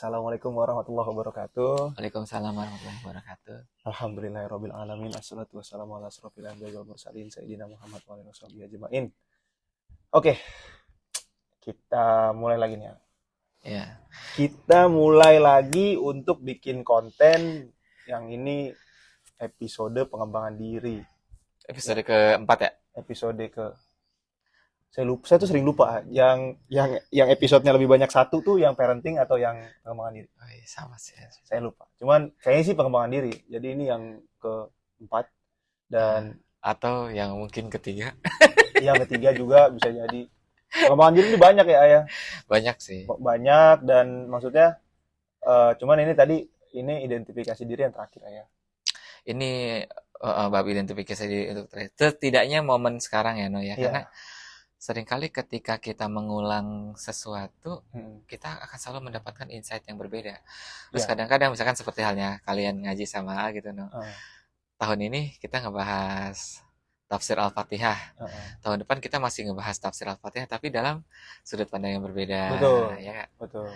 Assalamualaikum warahmatullahi wabarakatuh. Waalaikumsalam warahmatullahi wabarakatuh. Alhamdulillahirabbil alamin. Assalatu wassalamu ala asrofil anbiya'i wal mursalin sayyidina Muhammad wa alihi washabihi ajmain. Oke, kita mulai lagi nih ya. Ya, Kita mulai lagi untuk bikin konten yang ini episode pengembangan diri. episode keempat ya. Episode ke saya tuh sering lupa yang episodenya lebih banyak satu tuh yang parenting atau yang pengembangan diri. Oh, iya, sama sih. Saya lupa. Cuman kayaknya sih pengembangan diri. Jadi ini yang keempat dan Atau yang mungkin ketiga. yang ketiga juga bisa jadi. Pengembangan diri ini banyak ya, Ayah. Banyak sih. Banyak dan maksudnya cuman ini tadi ini identifikasi diri yang terakhir, Ayah. Ini bab identifikasi diri untuk terakhir. Setidaknya momen sekarang ya, No ya. Iya. Karena seringkali ketika kita mengulang sesuatu, Hmm. kita akan selalu mendapatkan insight yang berbeda. Terus Iya. kadang-kadang misalkan seperti halnya kalian ngaji sama A gitu, No. Heeh, Tahun ini kita ngebahas tafsir Al-Fatihah. heeh. Tahun depan kita masih ngebahas tafsir Al-Fatihah tapi dalam sudut pandang yang berbeda. Betul. Ya nggak? Betul.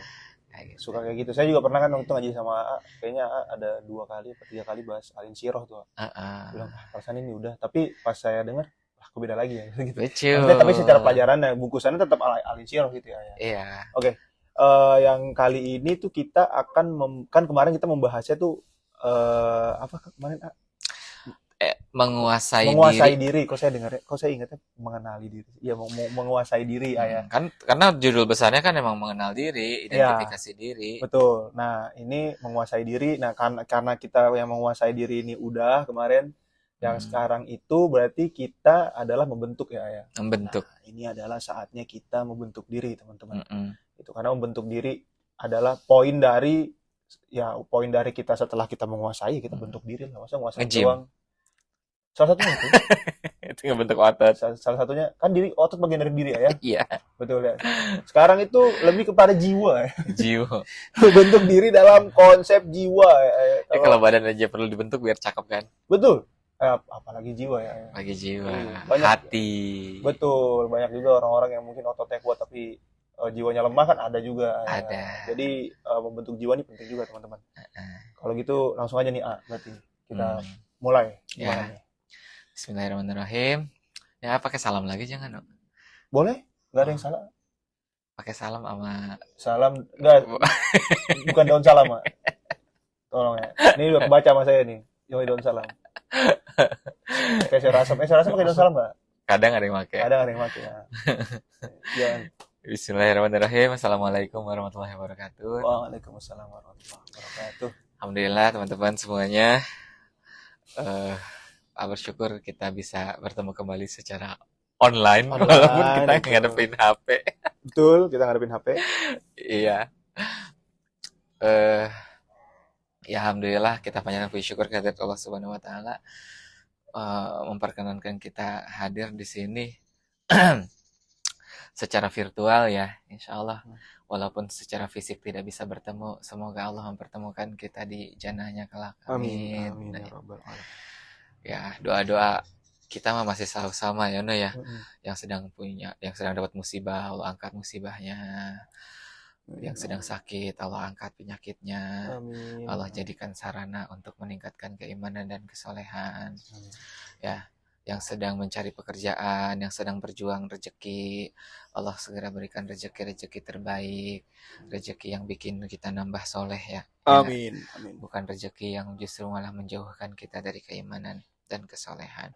Kayak gitu. Suka kayak gitu. Saya juga pernah kan waktu ngaji sama A, kayaknya A ada 2 kali atau 3 kali bahas Alin Syirah tuh. Heeh. Bilang, perasaan ini udah. Tapi pas saya dengar, kok beda lagi ya gitu. Lucu. Maksudnya, tapi secara pelajaran bungkusannya tetap Alin Syirah gitu ya. Iya. Yang kali ini tuh kita akan kan kemarin kita membahasnya tuh apa kemarin Menguasai menguasai diri. diri. Kok saya ingatnya mengenali diri. Iya, menguasai diri ya. Kan karena judul besarnya kan emang mengenal diri, identifikasi diri. Betul. Nah, ini menguasai diri. Nah, karena kita yang menguasai diri ini udah kemarin, yang sekarang itu berarti kita adalah membentuk ya. Membentuk. Nah, ini adalah saatnya kita membentuk diri, teman-teman. Mm-mm. Itu karena membentuk diri adalah poin dari kita setelah kita menguasai, kita bentuk diri lah. Masa menguasai Nge-gym. doang. Salah satunya itu. Itu ngebentuk otot. Salah satunya kan diri, otot bagian dari diri ya. Iya. Betul ya. Sekarang itu lebih kepada jiwa ya. Jiwa. Bentuk diri dalam konsep jiwa ya. Kalau badan aja perlu dibentuk biar cakep kan. Betul. Apalagi jiwa ya. Bagi jiwa. Banyak. Hati. Betul. Banyak juga orang-orang yang mungkin ototnya kuat tapi jiwanya lemah kan ada juga. Ya. Ada. Jadi membentuk jiwa ini penting juga teman-teman. Kalau gitu langsung aja nih berarti kita mulai. Ya. Gimana nih? Bismillahirrahmanirrahim. Ya, pakai salam lagi jangan, No. Boleh? Nggak ada yang salah? Pakai salam sama Salam enggak, bukan daun salam, Mak. Tolong ya. Ini udah kebaca sama saya nih. Yoi daun salam. Kayak saya rasa pakai daun salam enggak? kadang ada yang pakai. Ada yang pakai ya. Jangan. Bismillahirrahmanirrahim. Assalamualaikum warahmatullahi wabarakatuh. Waalaikumsalam warahmatullahi wabarakatuh. Alhamdulillah teman-teman semuanya. Bersyukur kita bisa bertemu kembali secara online walaupun kita betul. ngadepin HP. Betul, kita ngadepin HP. Iya. Ya alhamdulillah kita panjatkan puji syukur kehadirat Allah Subhanahu wa taala memperkenankan kita hadir di sini secara virtual ya, insyaallah. Walaupun secara fisik tidak bisa bertemu, semoga Allah mempertemukan kita di jannahnya kelak. Amin. Amin ya rabbal alamin. Ya, doa-doa kita mah masih selalu sama ya, No ya. Yang sedang dapat musibah, Allah angkat musibahnya. Yang sedang sakit, Allah angkat penyakitnya. Amin. Allah jadikan sarana untuk meningkatkan keimanan dan kesolehan. Ya, yang sedang mencari pekerjaan, yang sedang berjuang rezeki, Allah segera berikan rezeki terbaik, rezeki yang bikin kita nambah soleh ya. Amin. Amin. Bukan rezeki yang justru malah menjauhkan kita dari keimanan dan kesolehan.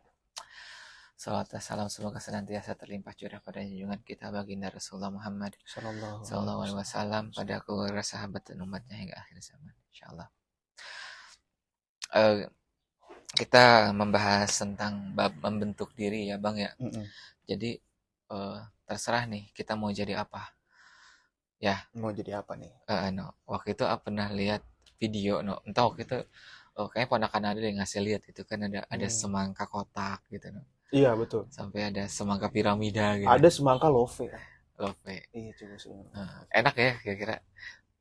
Salawat dan salam semoga senantiasa terlimpah curah pada junjungan kita baginda Rasulullah Muhammad sallallahu alaihi wasallam, pada keluarga, sahabat dan umatnya hingga akhir zaman, insyaallah. Kita membahas tentang bab membentuk diri ya, Bang ya. Jadi terserah nih kita mau jadi apa. Ya, Mau jadi apa nih? No. Waktu itu pernah lihat video, No. Entah waktu itu kayaknya ponakan ada yang ngasih lihat itu kan ada semangka kotak gitu, No. Iya, betul. Sampai ada semangka piramida gitu. Ada semangka love. Love. Iya, coba sih. Enak ya kira-kira.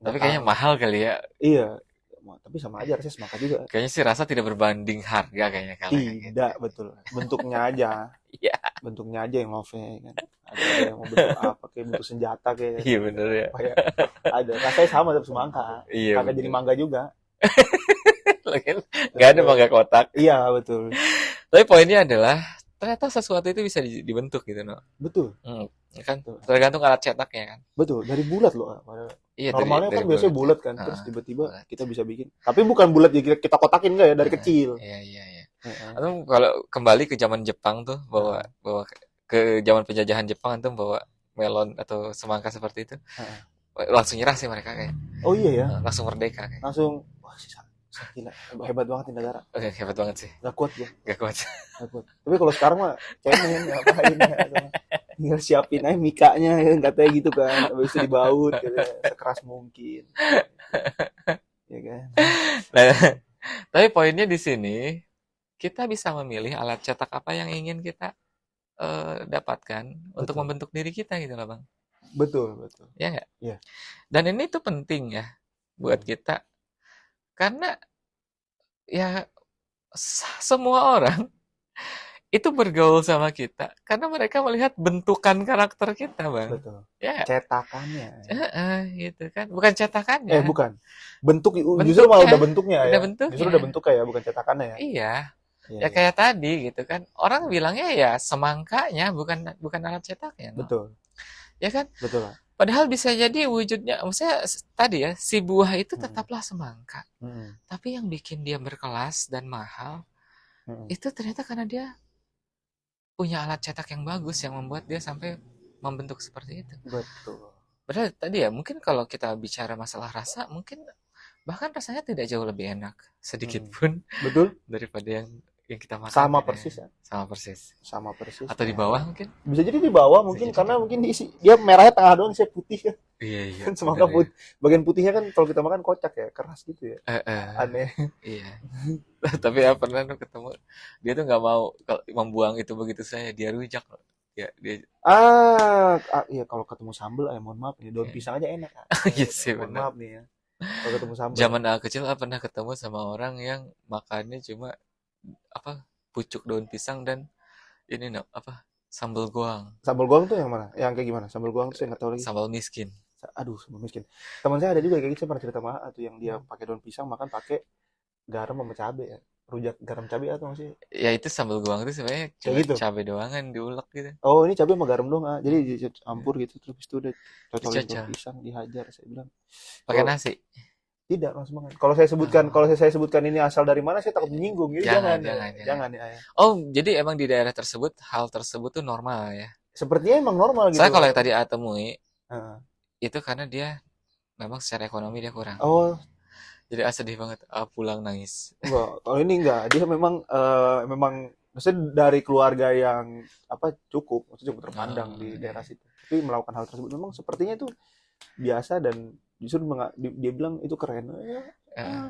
Tapi kayaknya mahal kali ya. Iya. Tapi sama aja rasanya semangka juga. Kayaknya sih rasa tidak berbanding harga kayaknya. Tidak, betul. Bentuknya aja. Iya. bentuknya aja yang love-nya kan. Ada yang mau bentuk apa kayak bentuk senjata kayak Iya bener ya. apa ya. Ada. Rasanya sama tapi semangka. Iya Kagak jadi bener. mangga juga. Lagian nggak ada mangga kotak. Iya, betul. Tapi poinnya adalah ternyata sesuatu itu bisa dibentuk gitu, no. Betul. Kan Betul. tergantung alat cetaknya kan. Betul, dari bulat loh. Iya Normalnya dari kan biasanya bulat bulat kan, ya. terus tiba-tiba Bulat. kita bisa bikin. Tapi bukan bulat ya kita kotakin enggak ya dari kecil. Iya. Atau kalau kembali ke zaman Jepang tuh bawa ke zaman penjajahan Jepang tuh bawa melon atau semangka seperti itu. Langsung nyerah sih mereka kayak. Oh iya ya. Langsung merdeka kayak. Langsung wah gila, hebat banget nih negara. Oke, hebat banget sih. Gak kuat gue. Gak kuat. Tapi kalau sekarang mah cemen ngapain ya. Tinggal siapin aja mikanya ya, katanya gitu kan. Habis itu dibaut gitu, sekeras mungkin. Ya kan. Nah, tapi poinnya di sini kita bisa memilih alat cetak apa yang ingin kita dapatkan untuk membentuk diri kita gitu loh, Bang. Betul. Ya nggak? Iya. Dan ini tuh penting ya buat kita. Karena ya semua orang itu bergaul sama kita karena mereka melihat bentukan karakter kita, Bang. Betul. Ya. Cetakannya. Gitu kan. Bukan cetakannya. Bukan. Justru malah udah bentuknya ya. Justru udah bentuknya ya, bukan cetakannya ya. Iya. Ya kayak tadi gitu kan. Orang bilangnya ya semangkanya bukan alat cetaknya. No? Betul. Ya kan? Betul. Padahal bisa jadi wujudnya, maksudnya tadi ya, si buah itu tetaplah semangka. Tapi yang bikin dia berkelas dan mahal, itu ternyata karena dia punya alat cetak yang bagus yang membuat dia sampai membentuk seperti itu. Betul. Padahal tadi ya, mungkin kalau kita bicara masalah rasa, mungkin bahkan rasanya tidak jauh lebih enak sedikit pun. Betul. Daripada yang kita makan. Sama persis ya. Sama persis. Atau di bawah mungkin? Bisa jadi di bawah mungkin karena mungkin dia merahnya tengah doang, saya putih kan. Iya. Semangka putih. Bagian putihnya kan kalau kita makan kocak ya, keras gitu ya. Aneh. Iya. Tapi ya pernah ketemu dia tuh nggak mau membuang itu begitu saja, dia rujak. Ya, dia iya kalau ketemu sambal mohon maaf nih, daun pisang aja enak. Iya sih mohon benar. maaf nih ya. Kalau ketemu sambal. Zaman kecil pernah ketemu sama orang yang makannya cuma pucuk daun pisang dan ini sambal goang. Sambal goang tuh yang mana? Yang kayak gimana? Sambal goang tuh saya nggak tahu lagi. Sambal miskin. Aduh, sambal miskin. Teman saya ada juga kayak gitu, saya pernah cerita sama tuh yang dia pakai daun pisang makan pakai garam sama cabai ya. Rujak garam cabai atau sih? Ya itu sambal goang itu sebenarnya cuma gitu. Cabai doangan diulek gitu. Oh, ini cabai sama garam doang. Jadi dicampur gitu terus itu udah cocolin daun pisang dihajar, saya bilang. Pakai nasi. Tidak langsung banget. Kalau saya sebutkan ini asal dari mana, saya takut menyinggung. Jadi jangan ya. Oh, jadi emang di daerah tersebut hal tersebut tuh normal ya? Sepertinya emang normal gitu. Saya kalau yang tadi temui itu karena dia memang secara ekonomi dia kurang. Oh, jadi sedih banget. Pulang nangis. Enggak, kalau ini enggak. Dia memang maksudnya dari keluarga yang cukup terpandang di daerah situ. Tapi melakukan hal tersebut memang sepertinya itu biasa dan justru dia bilang itu keren.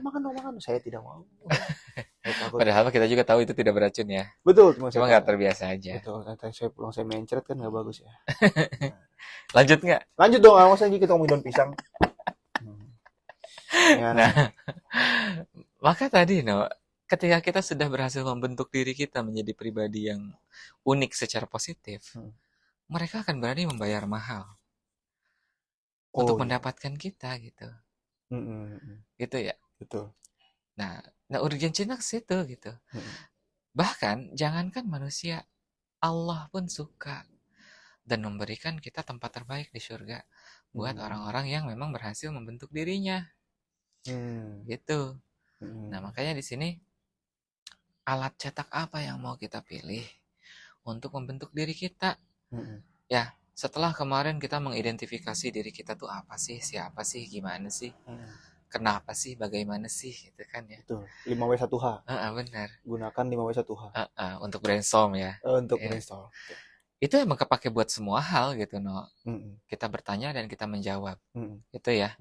Makan. Saya tidak mau. Padahal kita juga tahu itu tidak beracun ya. Betul. Cuma nggak terbiasa aja. Betul. Saya pulang saya mencret kan nggak bagus ya. Lanjut nggak? Lanjut dong. Awas aja kita ngomongin daun pisang. Nah, maka tadi ketika kita sudah berhasil membentuk diri kita menjadi pribadi yang unik secara positif, mereka akan berani membayar mahal untuk mendapatkan kita gitu. Gitu ya. Betul. Nah urgensinya ke situ gitu. Bahkan jangankan manusia, Allah pun suka dan memberikan kita tempat terbaik di surga buat orang-orang yang memang berhasil membentuk dirinya. Gitu. Nah makanya di sini alat cetak apa yang mau kita pilih untuk membentuk diri kita? Ya setelah kemarin kita mengidentifikasi diri kita tuh apa sih, siapa sih, gimana sih, kenapa sih, bagaimana sih, gitu kan ya. Betul. 5W1H. Benar. Gunakan 5W1H. Untuk brainstorm ya. Untuk brainstorm. Itu emang kepake buat semua hal gitu Kita bertanya dan kita menjawab. Gitu ya.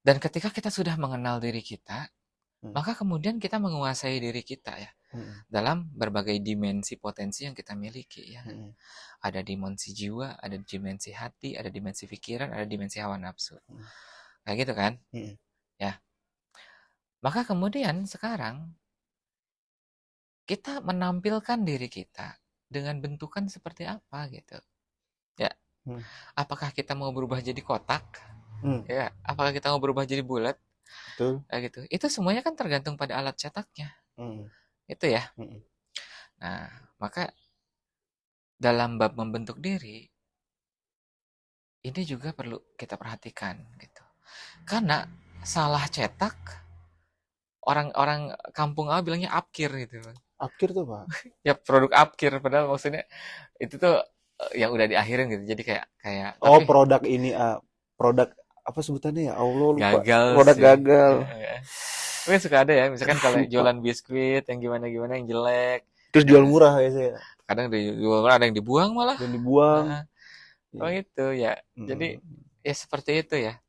Dan ketika kita sudah mengenal diri kita, maka kemudian kita menguasai diri kita ya. Dalam berbagai dimensi potensi yang kita miliki ya. Ada dimensi jiwa, ada dimensi hati, ada dimensi pikiran, ada dimensi hawa nafsu. Kayak gitu kan? Ya. Maka kemudian sekarang kita menampilkan diri kita dengan bentukan seperti apa gitu. Ya. Hmm. Apakah kita mau berubah jadi kotak? Ya. Apakah kita mau berubah jadi bulat? Betul. Kayak gitu. Itu semuanya kan tergantung pada alat cetaknya. Itu ya. Nah, maka dalam bab membentuk diri ini juga perlu kita perhatikan gitu. Karena salah cetak, orang-orang kampung awal bilangnya apkir gitu. Apkir tuh Pak? Ya produk apkir, padahal maksudnya itu tuh yang udah diakhirin gitu. Jadi kayak Oh, tapi produk ini produk apa sebutannya ya? Allah lupa. gagal Produk sih. gagal. Mungkin suka ada ya, misalkan kalau Lupa. jualan biskuit yang gimana-gimana yang jelek. Terus jual murah ya saya. Kadang dijual murah, ada yang dibuang malah. Dan dibuang. Oh itu ya. Jadi ya seperti itu ya.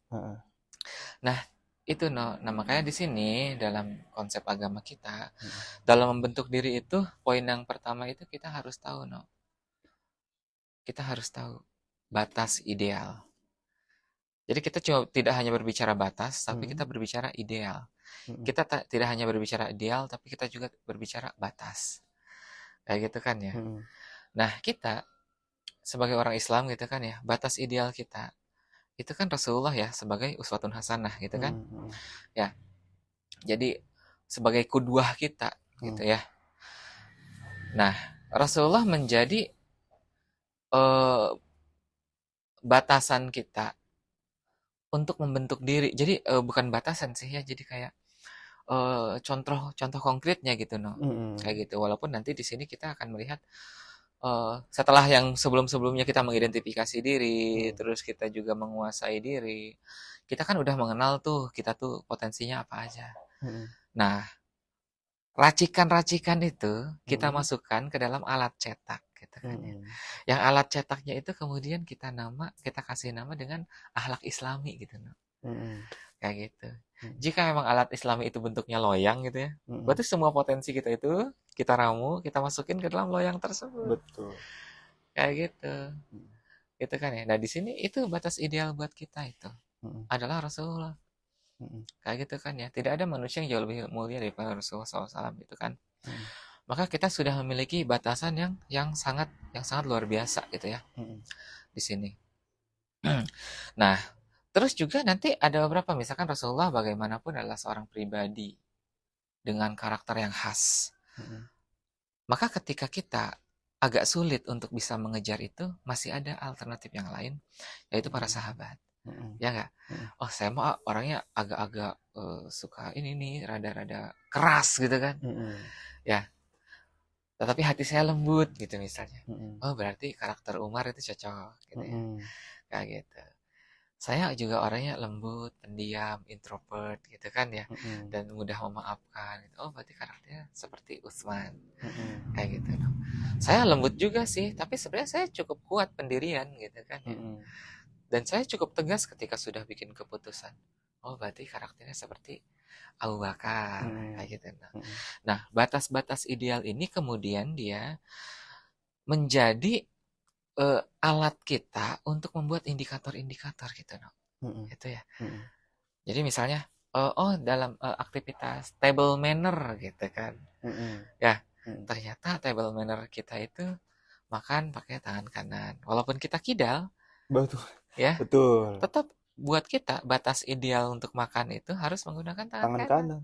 Nah, itu nah makanya di sini dalam konsep agama kita, dalam membentuk diri itu poin yang pertama itu kita harus tahu kita harus tahu batas ideal. Jadi kita tidak hanya berbicara batas, tapi kita berbicara ideal. Kita tidak hanya berbicara ideal, tapi kita juga berbicara batas. Kayak gitu kan ya. Nah, kita sebagai orang Islam gitu kan ya, batas ideal kita itu kan Rasulullah ya, sebagai uswatun hasanah gitu kan. Ya. Jadi sebagai kudwah kita gitu ya. Nah, Rasulullah menjadi batasan kita untuk membentuk diri. Jadi bukan batasan sih ya, jadi kayak contoh konkretnya gitu kayak gitu. Walaupun nanti di sini kita akan melihat setelah yang sebelum-sebelumnya kita mengidentifikasi diri, terus kita juga menguasai diri, kita kan udah mengenal tuh kita tuh potensinya apa aja. Nah, racikan-racikan itu kita masukkan ke dalam alat cetak gitu kan ya. Yang alat cetaknya itu kemudian kita kasih nama dengan akhlak Islami gitu kayak gitu. Jika memang alat Islami itu bentuknya loyang gitu ya, berarti semua potensi kita itu kita ramu, kita masukin ke dalam loyang tersebut. Betul. Kayak gitu. Gitu kan ya. Nah, di sini itu batas ideal buat kita itu adalah Rasulullah. Kayak gitu kan ya. Tidak ada manusia yang jauh lebih mulia daripada Rasulullah SAW itu kan. Maka kita sudah memiliki batasan yang sangat luar biasa gitu ya. Di sini. Nah, terus juga nanti ada beberapa, misalkan Rasulullah bagaimanapun adalah seorang pribadi dengan karakter yang khas. Maka ketika kita agak sulit untuk bisa mengejar itu, masih ada alternatif yang lain, yaitu para sahabat. Ya nggak? Oh, saya mau orangnya agak-agak suka ini nih, rada-rada keras gitu kan. Ya. Tetapi hati saya lembut gitu misalnya. Oh, berarti karakter Umar itu cocok gitu ya. Kayak gitu. Saya juga orangnya lembut, pendiam, introvert gitu kan ya. Dan mudah memaafkan gitu. Oh, berarti karakternya seperti Utsman. Kayak gitu. Saya lembut juga sih, tapi sebenarnya saya cukup kuat pendirian gitu kan ya. Dan saya cukup tegas ketika sudah bikin keputusan. Oh, berarti karakternya seperti Abu Bakar kayak gitu. Nah, batas-batas ideal ini kemudian dia menjadi alat kita untuk membuat indikator-indikator gitu, gitu ya. Jadi misalnya, dalam aktivitas table manner gitu kan, ya ternyata table manner kita itu makan pakai tangan kanan, walaupun kita kidal, betul, ya, betul. tetap buat kita batas ideal untuk makan itu harus menggunakan tangan kanan,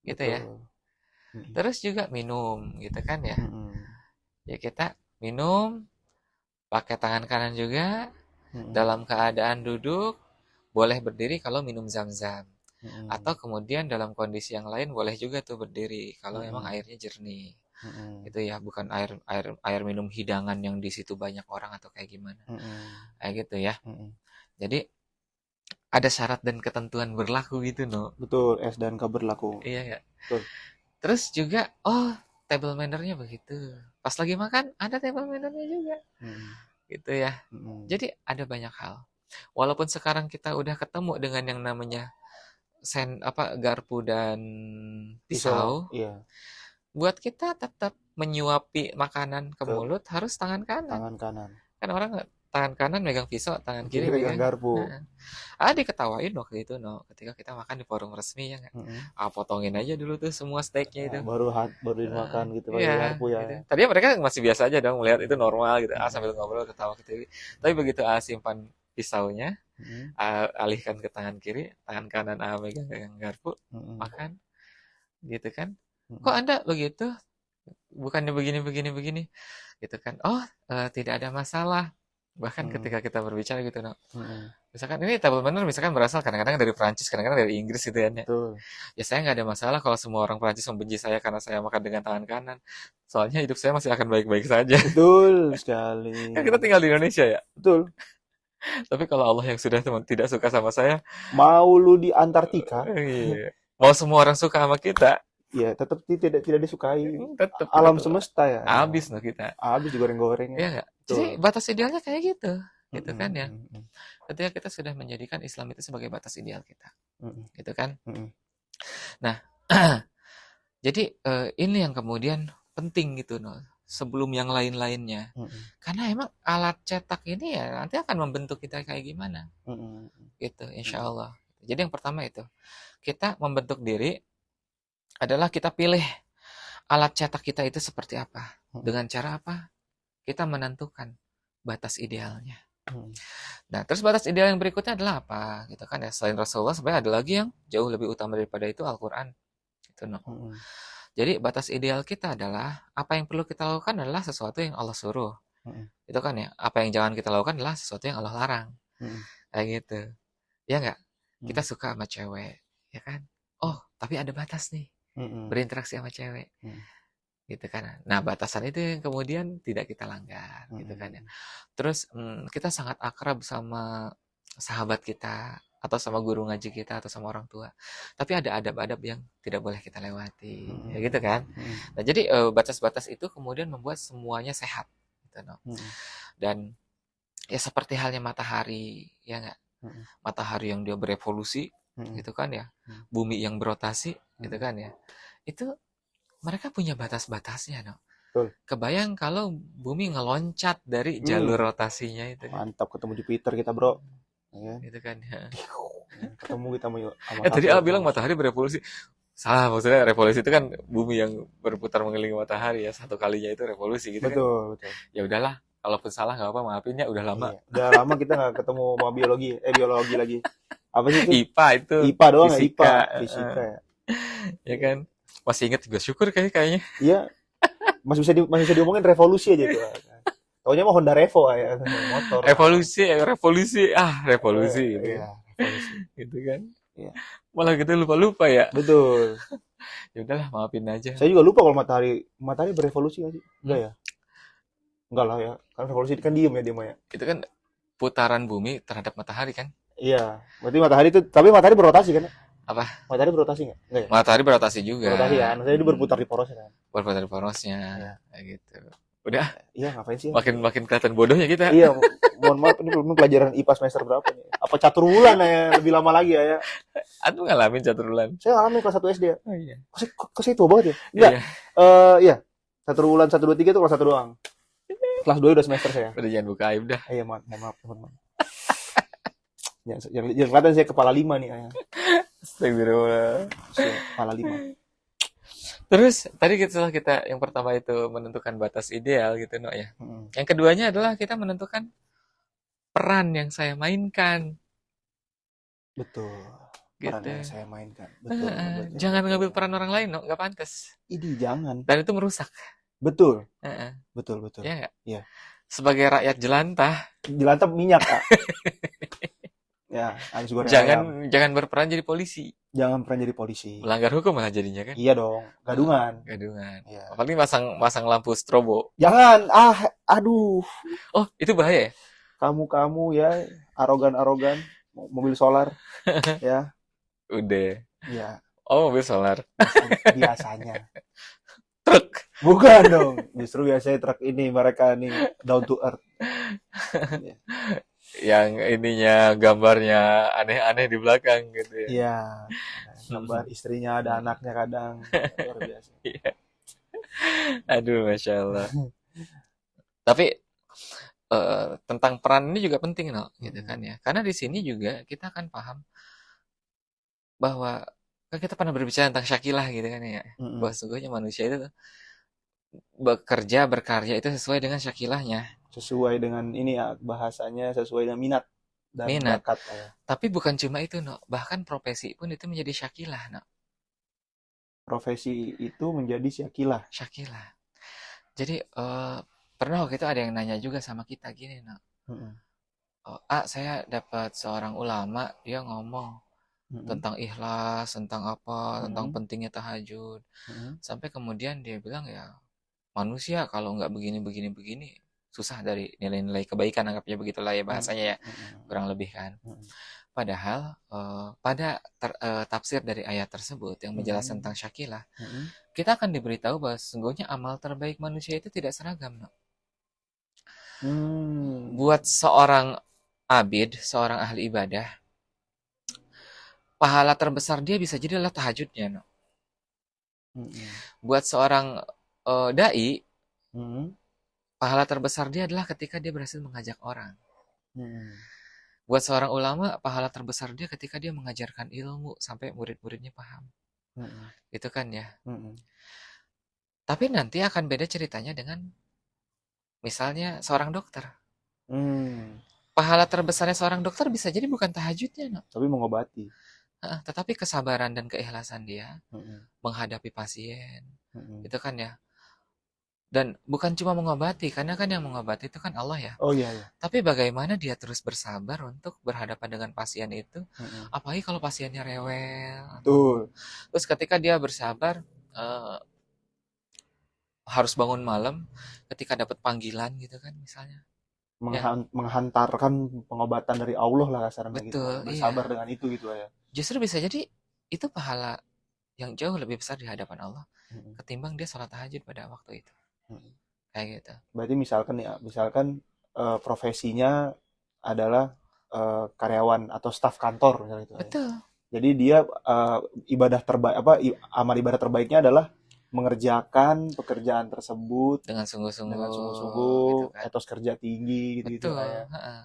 gitu betul. Ya. Terus juga minum, gitu kan ya, ya kita minum pakai tangan kanan juga, dalam keadaan duduk, boleh berdiri kalau minum zam-zam. Atau kemudian dalam kondisi yang lain boleh juga tuh berdiri kalau memang airnya jernih. Gitu ya, bukan air minum hidangan yang di situ banyak orang atau kayak gimana. Kayak gitu ya. Jadi ada syarat dan ketentuan berlaku gitu, Betul, S dan K berlaku. Iya ya. Betul. Terus juga table manner-nya begitu. Pas lagi makan ada table manner-nya juga. Gitu ya. Jadi ada banyak hal. Walaupun sekarang kita udah ketemu dengan yang namanya garpu dan pisau. Iya. Buat kita tetap menyuapi makanan ke mulut harus tangan kanan. Tangan kanan. Kan orang tangan kanan megang pisau, tangan kiri Kiri pegang megang. garpu. Diketawain waktu itu ketika kita makan di forum resmi ya nggak? Potongin aja dulu tuh semua steaknya itu. Baru dimakan gitu pakai Iya, garpu ya. gitu. Tadinya mereka masih biasa aja dong melihat itu normal gitu. Sambil ngobrol ketawa ketiwi. Tapi begitu simpan pisaunya, alihkan ke tangan kiri, tangan kanan megang garpu, makan, gitu kan? Kok Anda begitu? Bukannya begini, gitu kan? Oh, tidak ada masalah. Bahkan ketika kita berbicara gitu, misalkan ini table manner misalkan berasal kadang-kadang dari Prancis, kadang-kadang dari Inggris gitu kan ya. Ya saya nggak ada masalah kalau semua orang Prancis membenci saya karena saya makan dengan tangan kanan. Soalnya hidup saya masih akan baik-baik saja. Betul sekali. Kan kita tinggal di Indonesia ya. Betul. Tapi kalau Allah yang sudah tidak suka sama saya, mau lu di Antartika, mau semua orang suka sama kita, ya tetap tidak disukai. Tetap alam semesta ya. Habis loh kita. Habis digoreng-goreng. Iya nggak? Jadi batas idealnya kayak gitu. Gitu kan ya. Ketika kita sudah menjadikan Islam itu sebagai batas ideal kita. Gitu kan? Nah, jadi ini yang kemudian penting gitu sebelum yang lain-lainnya. Karena emang alat cetak ini ya nanti akan membentuk kita kayak gimana. Gitu, insya Allah. Jadi yang pertama itu, kita membentuk diri adalah kita pilih alat cetak kita itu seperti apa. Dengan cara apa? Kita menentukan batas idealnya. Nah, terus batas ideal yang berikutnya adalah apa? Gitu kan ya. Selain Rasulullah sebenarnya ada lagi yang jauh lebih utama daripada itu, Al-Qur'an. Gitu Jadi batas ideal kita adalah apa yang perlu kita lakukan adalah sesuatu yang Allah suruh. Itu kan ya. Apa yang jangan kita lakukan adalah sesuatu yang Allah larang. Kayak gitu. Ya enggak? Kita suka sama cewek, ya kan? Oh, tapi ada batas nih. Berinteraksi sama cewek. Gitu kan. Nah, batasan itu yang kemudian tidak kita langgar, gitu kan ya. Terus kita sangat akrab sama sahabat kita atau sama guru ngaji kita atau sama orang tua. Tapi ada adab-adab yang tidak boleh kita lewati, ya gitu kan. Nah, jadi batas-batas itu kemudian membuat semuanya sehat, gitu Dan ya seperti halnya matahari, ya enggak? Matahari yang dia berevolusi, gitu kan ya. Bumi yang berotasi, gitu kan ya. Itu mereka punya batas-batasnya, Kebayang kalau bumi ngeloncat dari jalur rotasinya itu. Mantap, ketemu Jupiter kita, bro. Ya. Gitu kan ya. Ketemu kita sama tadi Al bilang matahari berevolusi. Salah, maksudnya revolusi itu kan bumi yang berputar mengelilingi matahari ya. Satu kalinya itu revolusi gitu. Betul. Ya udahlah, kalaupun salah nggak apa, maafin ya, udah lama. Udah lama kita nggak ketemu sama biologi lagi. Apa sih itu? IPA itu. IPA doang, fisika. Fisika ya. Ya kan? Masih inget juga, syukur kayaknya. Iya. Masih bisa diomongin revolusi aja tuh. Taunya mah Honda Revo ya, motor. Revolusi. Iya, revolusi. Iya, revolusi. Gitu kan. Iya. Malah kita lupa ya. Betul. Ya udahlah, maafin aja. Saya juga lupa kalau matahari berevolusi nggak sih? Enggak ya? Enggak lah ya. Kan revolusi kan diem ya. Itu kan putaran bumi terhadap matahari kan? Iya. Berarti tapi matahari berotasi kan? Apa? Matahari berotasi nggak? Enggak ya? Matahari berotasi juga. Berotasi ya. Maksudnya dia berputar di porosnya kan? Berputar di porosnya. Ya. Kayak gitu. Udah. Iya, ngapain sih? Makin kelihatan bodohnya kita. Iya, mohon maaf ini belum pelajaran IPA semester berapa nih? Apa catur bulan ya? Lebih lama lagi ya. Antum ngalamin catur bulan? Saya ngalamin kelas 1 SD ya. Oh iya. Kok saya tua banget ya? Enggak. Iya. Catur bulan 1 2 3 itu kelas 1 doang. Kelas 2 udah semester saya. Udah jangan buka aib dah. Iya, mohon maaf. Yang kelihatan saya kepala 5 nih. Astagfirullah. Kepala 5. Terus tadi setelah kita yang pertama itu menentukan batas ideal gitu ya. Yang keduanya adalah kita menentukan peran yang saya mainkan. Betul. Gitu. Peran yang saya mainkan. Betul. Jangan ngambil peran orang lain, nggak pantas. Jangan. Dan itu merusak. Betul. Betul. Ya nggak? Iya. Sebagai rakyat jelantah minyak, Kak. Ya, habis goreng jangan berperan jadi polisi. Jangan pernah jadi polisi. Melanggar hukum malah jadinya kan? Iya dong, gadungan. Ya. Apalagi pasang lampu strobo. Jangan, aduh. Oh, itu bahaya ya? Kamu ya, arogan, mobil solar, ya. Udah. Iya. Oh, mobil solar. Biasanya. Truk. Bukan dong, justru biasanya truk ini mereka nih down to earth. Ya. Yang ininya gambarnya aneh-aneh di belakang gitu ya. Iya. Gambar istrinya ada anaknya kadang. Luar biasa. Iya. Aduh, Masya Allah. Tapi tentang peran ini juga penting, no, gitu Mm-mm. kan ya. Karena di sini juga kita akan paham bahwa kan kita pernah berbicara tentang Syakilah gitu kan ya. Bahwa Mm-mm. sesungguhnya manusia itu berkarya itu sesuai dengan Syakilahnya, Sesuai dengan ini ya bahasanya, sesuai dengan minat dan minat. bakat ya. Tapi bukan cuma itu, no. Bahkan profesi pun itu menjadi Syakilah, no. Profesi itu menjadi syakilah. Syakilah. Jadi pernah waktu itu ada yang nanya juga sama kita gini, no. Mm-mm. Saya dapat seorang ulama, dia ngomong Mm-mm. tentang ikhlas, tentang apa, tentang Mm-mm. pentingnya tahajud. Mm-mm. Sampai kemudian dia bilang ya, manusia kalau nggak begini, begini, begini, susah dari nilai-nilai kebaikan, anggapnya begitulah ya bahasanya ya, Mm-mm. kurang lebih kan. Mm-mm. Padahal pada tafsir dari ayat tersebut yang menjelaskan Mm-mm. tentang Syakilah, Mm-mm. kita akan diberitahu bahwa sesungguhnya amal terbaik manusia itu tidak seragam, no. Hmm. Buat seorang abid, seorang ahli ibadah, pahala terbesar dia bisa jadi adalah tahajudnya, no. Mm-mm. Buat seorang dai, Mm-mm. pahala terbesar dia adalah ketika dia berhasil mengajak orang. Mm-mm. Buat seorang ulama, pahala terbesar dia ketika dia mengajarkan ilmu sampai murid-muridnya paham. Mm-mm. Itu kan ya. Mm-mm. Tapi nanti akan beda ceritanya dengan misalnya seorang dokter. Hmm. Pahala terbesarnya seorang dokter bisa jadi bukan tahajudnya, no. Tapi mengobati. Tetapi kesabaran dan keikhlasan dia Mm-mm. menghadapi pasien. Mm-mm. Itu kan ya. Dan bukan cuma mengobati, karena kan yang mengobati itu kan Allah ya. Oh iya ya. Tapi bagaimana dia terus bersabar untuk berhadapan dengan pasien itu, Mm-mm. apalagi kalau pasiennya rewel. Betul. Terus ketika dia bersabar, eh, harus bangun malam, ketika dapat panggilan gitu kan misalnya. Ya, Menghantarkan pengobatan dari Allah lah kasarnya gitu. betul, Bersabar iya. dengan itu gitu ya. Justru bisa jadi itu pahala yang jauh lebih besar di hadapan Allah Mm-mm. ketimbang dia sholat tahajud pada waktu itu. Mm-mm. Kayak gitu. Berarti misalkan ya, misalkan profesinya adalah karyawan atau staf kantor misalnya itu ya. Betul. Jadi dia ibadah terbaik apa amal ibadah terbaiknya adalah mengerjakan pekerjaan tersebut Dengan dengan sungguh-sungguh gitu sungguh-sungguh, kan. etos kerja tinggi gitu-gitu Betul, ya. heeh.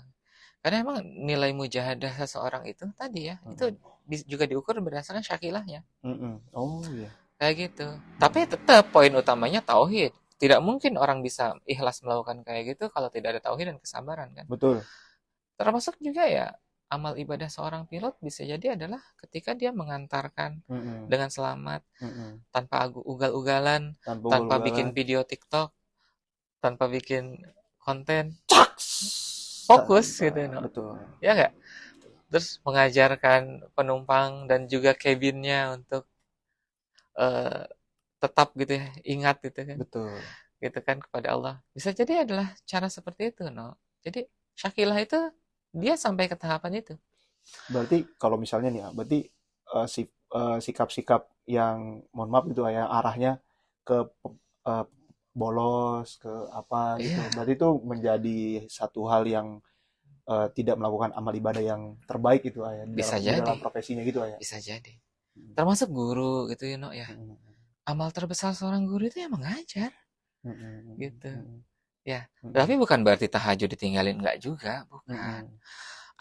Karena emang nilai mujahadah seseorang itu tadi ya, itu Mm-mm. juga diukur berdasarkan syakilahnya. Mm-mm. Oh iya. Kayak gitu. Tapi tetap poin utamanya tauhid. Tidak mungkin orang bisa ikhlas melakukan kayak gitu kalau tidak ada tauhid dan kesabaran kan. Betul. Termasuk juga ya amal ibadah seorang pilot bisa jadi adalah ketika dia mengantarkan Mm-mm. dengan selamat, Mm-mm. tanpa ugal-ugalan, Tanpa tanpa bikin ugal-ugalan. video TikTok, tanpa bikin konten, Caks! fokus gitu, no. Betul. Ya nggak? Terus mengajarkan penumpang dan juga kabinnya untuk eh, tetap gitu ya, ingat Betul. gitu kan kepada Allah. Bisa jadi adalah cara seperti itu, no. Jadi Syakilah itu dia sampai ke tahapan itu. Berarti kalau misalnya nih ya, berarti sikap-sikap yang mohon maaf gitu ya, arahnya ke eh, bolos ke apa gitu. Iya, Berarti itu menjadi satu hal yang tidak melakukan amal ibadah yang terbaik itu ya bisa di dalam jadi, profesinya gitu ya. bisa jadi. Termasuk guru gitu, no ya. Mm, Amal terbesar seorang guru itu ya mengajar, mm, mm, gitu. mm, Ya, mm, tapi bukan berarti tahajud ditinggalin, enggak juga, mm, bukan. mm,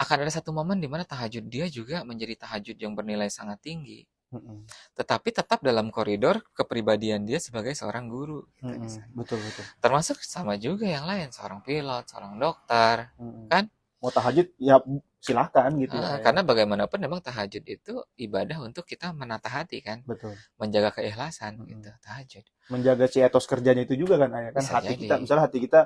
Akan ada satu momen di mana tahajud dia juga menjadi tahajud yang bernilai sangat tinggi. mm, mm, Tetapi tetap dalam koridor kepribadian dia sebagai seorang guru. Gitu mm, misalnya. betul betul. Termasuk sama juga yang lain, seorang pilot, seorang dokter, Mm, kan? mau tahajud ya silahkan gitu ya. Karena bagaimanapun memang tahajud itu ibadah untuk kita menata hati kan, Betul. menjaga keikhlasan Mm, gitu, tahajud. menjaga si etos kerjanya itu juga kan ya kan Bisa hati jadi. kita misalnya hati kita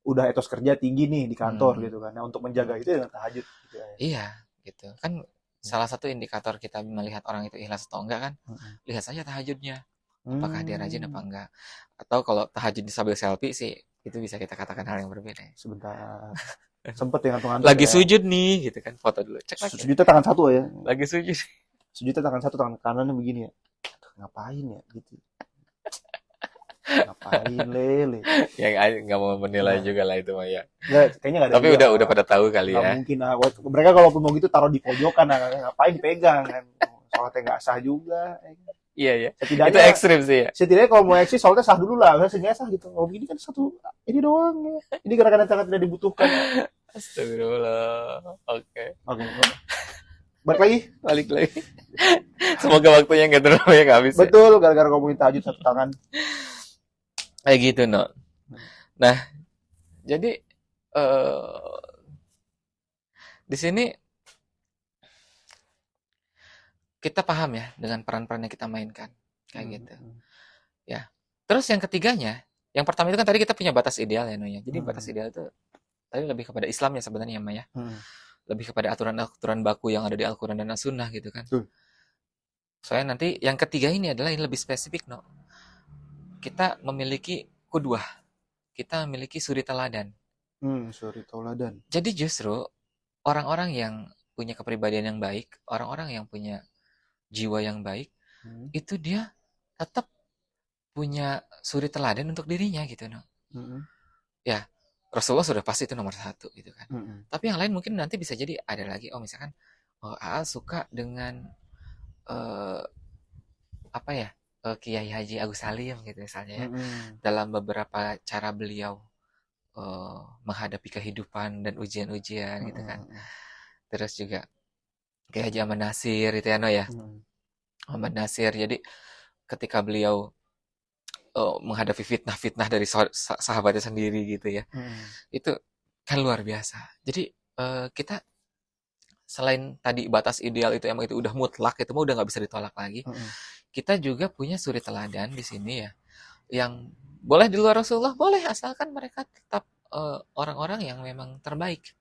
udah etos kerja tinggi nih di kantor Hmm, gitu kan. Nah, untuk menjaga itu dengan tahajud gitu ya. iya, gitu. Kan salah satu indikator kita melihat orang itu ikhlas atau enggak kan, Mm-mm. lihat saja tahajudnya. Apakah dia rajin apa Hmm, enggak? Atau kalau tahajud sambil selfie sih, itu bisa kita katakan hal yang berbeda. sebentar. Sempet ya ngantuk-ngantuk Lagi ya. sujud nih, gitu kan, foto dulu. Cek lagi. Sujudnya tangan satu ya. Lagi sujud. Sujudnya tangan satu, tangan kanannya begini ya. Aduh, ngapain ya gitu. Ngapain lele. Ya nggak mau menilai Nah, juga lah itu mah ya. kayaknya nggak ada Tapi juga. udah pada tahu kali Nggak ya. mungkin. Nah, mereka kalau mau gitu taruh di pojokan. Nah, ngapain dipegang kan. Sholatnya nggak sah juga. Iya ya. Itu Setidaknya ekstrim sih ya. setidaknya kalau mau eksis soalnya sah dulu lah, sehingga sah gitu. Oh begini kan satu ini doang ya. Ini gerakan yang sangat tidak dibutuhkan. Astagfirullah. Oke. Oke. Balik lagi. Balik lagi. Semoga waktunya nggak terlalu banyak habis ya. Betul, gara-gara ngomongin tahajud satu tangan. Kayak gitu, no. Nah, jadi di sini kita paham ya dengan peran-peran yang kita mainkan. Kayak gitu. Ya. Terus yang ketiganya, yang pertama itu kan tadi kita punya batas ideal ya, no ya. Jadi batas ideal itu tadi lebih kepada Islamnya sebenarnya, Maya. Lebih kepada aturan-aturan baku yang ada di Al-Quran dan As-Sunnah gitu kan. Soalnya nanti yang ketiga ini adalah yang lebih spesifik, no. Kita memiliki kudwah. Kita memiliki suri teladan. Suri teladan. Jadi justru orang-orang yang punya kepribadian yang baik, orang-orang yang punya jiwa yang baik, itu dia tetap punya suri teladan untuk dirinya gitu, no. Ya, Rasulullah sudah pasti itu nomor satu gitu kan. Tapi yang lain mungkin nanti bisa jadi ada lagi. Oh misalkan, AA suka dengan apa ya, Kiai Haji Agus Salim gitu misalnya ya. Dalam beberapa cara beliau menghadapi kehidupan dan ujian-ujian gitu kan. Terus juga Kiai Haji Ahmad Nasir itu ya, no ya. Ahmad Nasir. Jadi ketika beliau menghadapi fitnah-fitnah dari sahabatnya sendiri gitu ya. Itu kan luar biasa. Jadi kita selain tadi batas ideal itu emang itu udah mutlak, itu mah udah nggak bisa ditolak lagi. Kita juga punya suri teladan di sini ya, yang boleh di luar Rasulullah, boleh asalkan mereka tetap orang-orang yang memang terbaik.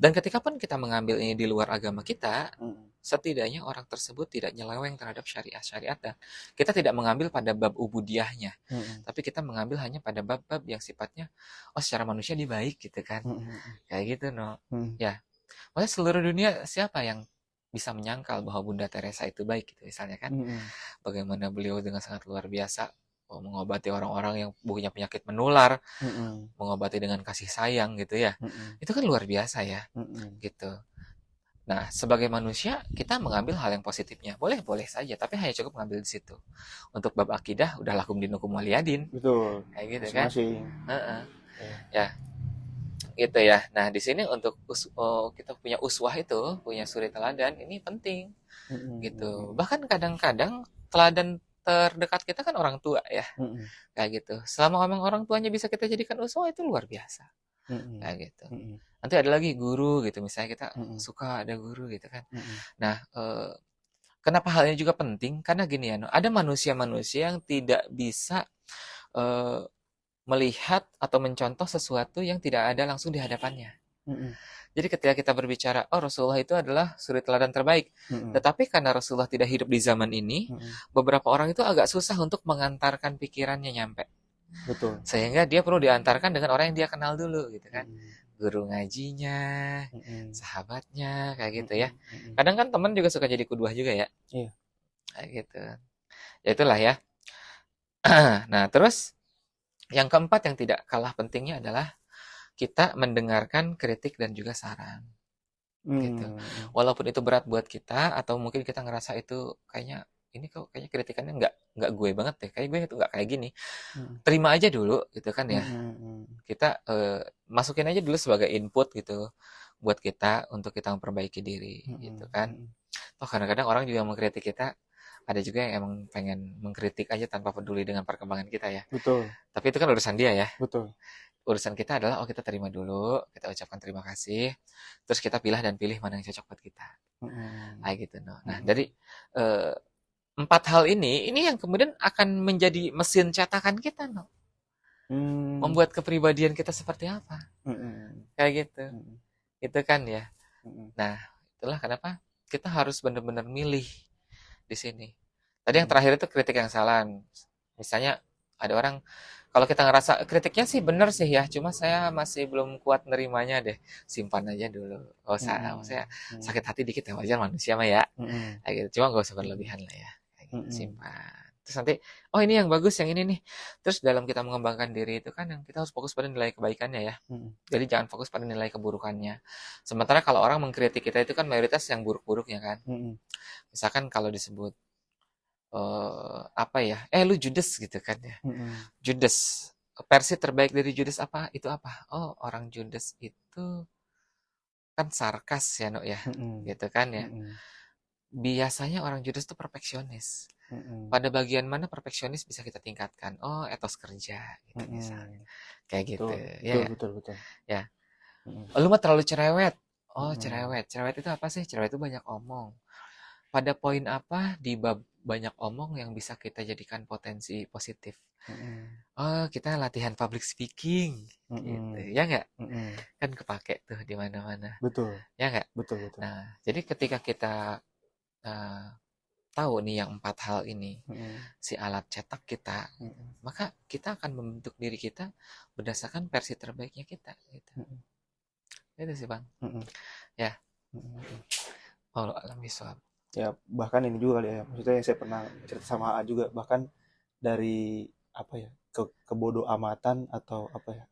Dan ketika pun kita mengambil ini di luar agama kita, setidaknya orang tersebut tidak nyeleweng terhadap syariat dan kita tidak mengambil pada bab ubudiyahnya, tapi kita mengambil hanya pada bab-bab yang sifatnya secara manusia dia baik gitu kan. Kayak gitu, no. Ya, maksudnya seluruh dunia siapa yang bisa menyangkal bahwa Bunda Teresa itu baik gitu misalnya kan. Bagaimana beliau dengan sangat luar biasa mengobati orang-orang yang punya penyakit menular, mengobati dengan kasih sayang gitu ya. Itu kan luar biasa ya, gitu. Nah, sebagai manusia kita mengambil hal yang positifnya, boleh saja, tapi hanya cukup mengambil di situ. Untuk bab akidah udah lakum dinukum waliyadin. Betul. Kayak gitu kan. Ya, gitu ya. Nah, di sini untuk kita punya uswah itu, punya suri teladan ini penting, gitu. Bahkan kadang-kadang teladan terdekat kita kan orang tua ya, kayak gitu. Selama memang orang tuanya bisa kita jadikan uswah itu luar biasa, kayak gitu. Nanti ada lagi guru gitu, misalnya kita suka ada guru gitu kan. Nah, kenapa hal ini juga penting? Karena gini ya, ada manusia-manusia yang tidak bisa melihat atau mencontoh sesuatu yang tidak ada langsung di hadapannya. Jadi ketika kita berbicara, Rasulullah itu adalah suri teladan terbaik. Tetapi karena Rasulullah tidak hidup di zaman ini, beberapa orang itu agak susah untuk mengantarkan pikirannya nyampe. Betul. Sehingga dia perlu diantarkan dengan orang yang dia kenal dulu gitu kan. Guru ngajinya, sahabatnya, kayak gitu ya. Kadang kan teman juga suka jadi kudwah juga ya. Iya. Kayak gitu. Ya itulah ya. Nah, terus yang keempat yang tidak kalah pentingnya adalah kita mendengarkan kritik dan juga saran, gitu. Walaupun itu berat buat kita atau mungkin kita ngerasa itu kayaknya ini kok kayaknya kritikannya nggak gue banget deh, kayak gue itu nggak kayak gini. Terima aja dulu, gitu kan ya. Kita masukin aja dulu sebagai input gitu buat kita untuk kita memperbaiki diri, gitu kan. Toh kadang-kadang orang juga mengkritik kita. Ada juga yang emang pengen mengkritik aja tanpa peduli dengan perkembangan kita ya. Betul. Tapi itu kan urusan dia ya. Betul. Urusan kita adalah kita terima dulu, kita ucapkan terima kasih, terus kita pilih mana yang cocok buat kita. Kayak gitu, no. Nah, dari 4 hal ini yang kemudian akan menjadi mesin cetakan kita, no. Membuat kepribadian kita seperti apa. Kayak gitu. Itu kan ya. Nah, itulah kenapa kita harus benar-benar milih di sini. Tadi yang terakhir itu kritik yang salah. Misalnya ada orang, kalau kita ngerasa kritiknya sih bener sih ya, cuma saya masih belum kuat nerimanya deh, simpan aja dulu. Saya sakit hati dikit ya, wajar manusia mah ya. Kayak gitu. Cuma gak usah berlebihan lah ya. Kayak gitu, simpan. Terus nanti, ini yang bagus, yang ini nih. Terus dalam kita mengembangkan diri itu kan, yang kita harus fokus pada nilai kebaikannya ya. Jadi jangan fokus pada nilai keburukannya. Sementara kalau orang mengkritik kita itu kan mayoritas yang buruk-buruknya kan. Misalkan kalau disebut apa ya? Lu Judas gitu kan ya. Mm-mm. Judas. Versi terbaik dari Judas apa? Itu apa? Oh, orang Judas itu kan sarkas ya, No ya. Mm-mm. Gitu kan ya. Mm-mm. Biasanya orang Judas itu perfeksionis. Mm-mm. Pada bagian mana perfeksionis bisa kita tingkatkan? Oh, etos kerja gitu misalnya. Mm-mm. Kayak gitu. Betul, Ya betul, nggak? betul, betul. Ya. Mm-mm. Oh, lu mah terlalu cerewet. Oh, Mm-mm. cerewet. Cerewet itu apa sih? Cerewet itu banyak omong. Pada poin apa di bab banyak omong yang bisa kita jadikan potensi positif? Mm-mm. Oh, kita latihan public speaking gitu. Mm-mm. Ya nggak? Mm-mm. Kan kepake tuh di mana-mana. Betul, Ya nggak? betul, betul. Nah, jadi ketika kita eh, tahu nih yang 4 hal ini, Mm-mm. si alat cetak kita, Mm-mm. maka kita akan membentuk diri kita berdasarkan versi terbaiknya kita gitu. Mm-mm. Itu sih, Bang. Mm-mm. Ya, Mm-mm. Allah alam bisawab. Ya bahkan ini juga kali ya, maksudnya saya pernah cerita sama A juga, bahkan dari apa ya, kebodoh amatan atau apa ya,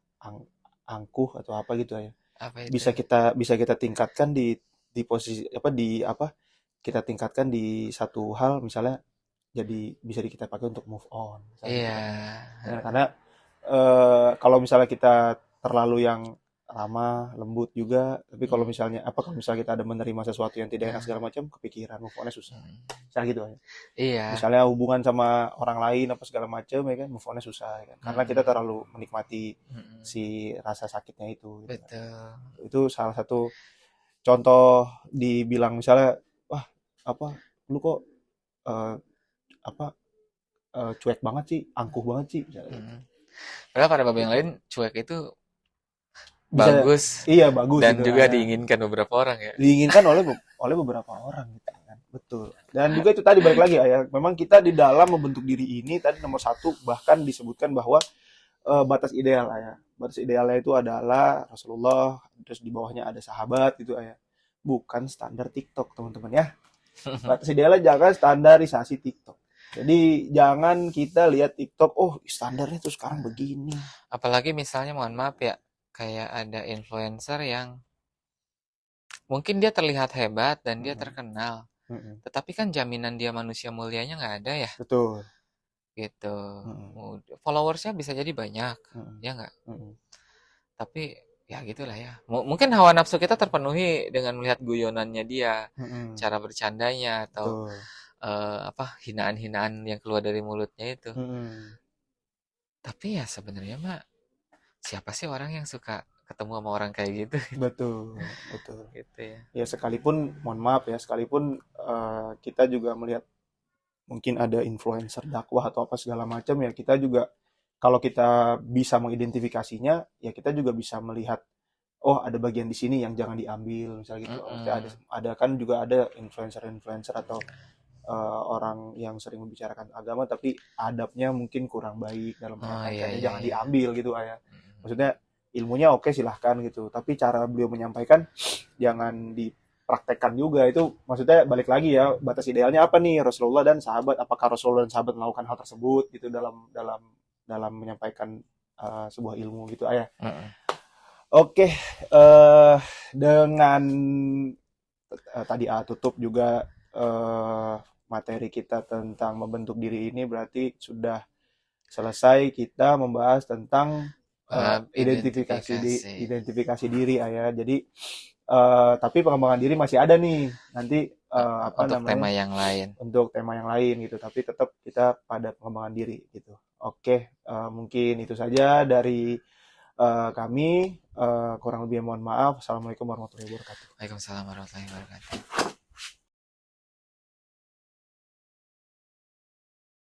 angkuh atau apa gitu ya, Apa itu? bisa kita tingkatkan di posisi apa, di apa, kita tingkatkan di satu hal misalnya, jadi bisa kita pakai untuk move on misalnya gitu Iya. kan ya. Karena kalau misalnya kita terlalu yang ramah, lembut juga, tapi kalau misalnya kita ada menerima sesuatu yang tidak enak Nah, segala macam, kepikiran move on-nya susah. mm, Misalnya gitu ya. iya. Misalnya hubungan sama orang lain apa segala macam ya kan, move on-nya susah ya kan. Karena kita Mm-mm, terlalu menikmati mm-mm. si rasa sakitnya itu gitu kan. Betul. Itu salah satu contoh, dibilang misalnya, wah apa, lu kok eh, apa, cuek banget sih, angkuh banget sih misalnya gitu. Mm. Padahal pada bab yang Gitu. lain cuek itu Bisa, bagus iya bagus dan gitu juga ya. diinginkan beberapa orang ya. Diinginkan oleh beberapa orang gitu kan. Betul. Dan juga itu tadi balik lagi ya. Memang kita di dalam membentuk diri ini tadi nomor satu bahkan disebutkan bahwa batas ideal ya. Batas idealnya itu adalah Rasulullah, terus di bawahnya ada sahabat gitu ya. Bukan standar TikTok teman-teman ya. Batas idealnya jangan standarisasi TikTok. Jadi jangan kita lihat TikTok, oh standarnya tuh sekarang begini. Apalagi misalnya mohon maaf ya, kayak ada influencer yang mungkin dia terlihat hebat dan dia Mm-mm. terkenal, Mm-mm. tetapi kan jaminan dia manusia mulianya nggak ada ya, Betul. gitu. Mm-mm. Followersnya bisa jadi banyak, Mm-mm. ya nggak? Mm-mm. Tapi ya gitulah ya. Mungkin hawa nafsu kita terpenuhi dengan melihat guyonannya dia, Mm-mm. cara bercandanya atau Betul. apa hinaan-hinaan yang keluar dari mulutnya itu. Mm-mm. Tapi ya sebenarnya mah siapa sih orang yang suka ketemu sama orang kayak gitu? Betul, betul. Gitu ya. Ya sekalipun, mohon maaf ya, sekalipun kita juga melihat mungkin ada influencer dakwah atau apa segala macam ya, kita juga kalau kita bisa mengidentifikasinya, ya kita juga bisa melihat, oh ada bagian di sini yang jangan diambil, misalnya gitu. Maksudnya Mm-mm. ada kan juga ada influencer-influencer atau orang yang sering membicarakan agama tapi adabnya mungkin kurang baik dalam Oh iya menyampaikannya, iya jangan iya. diambil gitu ya. Mm-mm. Maksudnya ilmunya oke silahkan gitu, tapi cara beliau menyampaikan jangan dipraktekkan juga. Itu maksudnya balik lagi ya, batas idealnya apa nih Rasulullah dan sahabat, apakah Rasulullah dan sahabat melakukan hal tersebut gitu dalam dalam dalam menyampaikan sebuah ilmu gitu ayah. Mm-mm. Oke, dengan tadi tutup juga materi kita tentang membentuk diri ini, berarti sudah selesai kita membahas tentang Bab identifikasi. identifikasi diri ya. Jadi tapi pengembangan diri masih ada nih nanti, apa Untuk tema namanya, yang lain. untuk tema yang lain gitu, tapi tetap kita pada pengembangan diri gitu. Oke, mungkin itu saja dari kami. Kurang lebih mohon maaf. Assalamualaikum warahmatullahi wabarakatuh. Waalaikumsalam warahmatullahi wabarakatuh.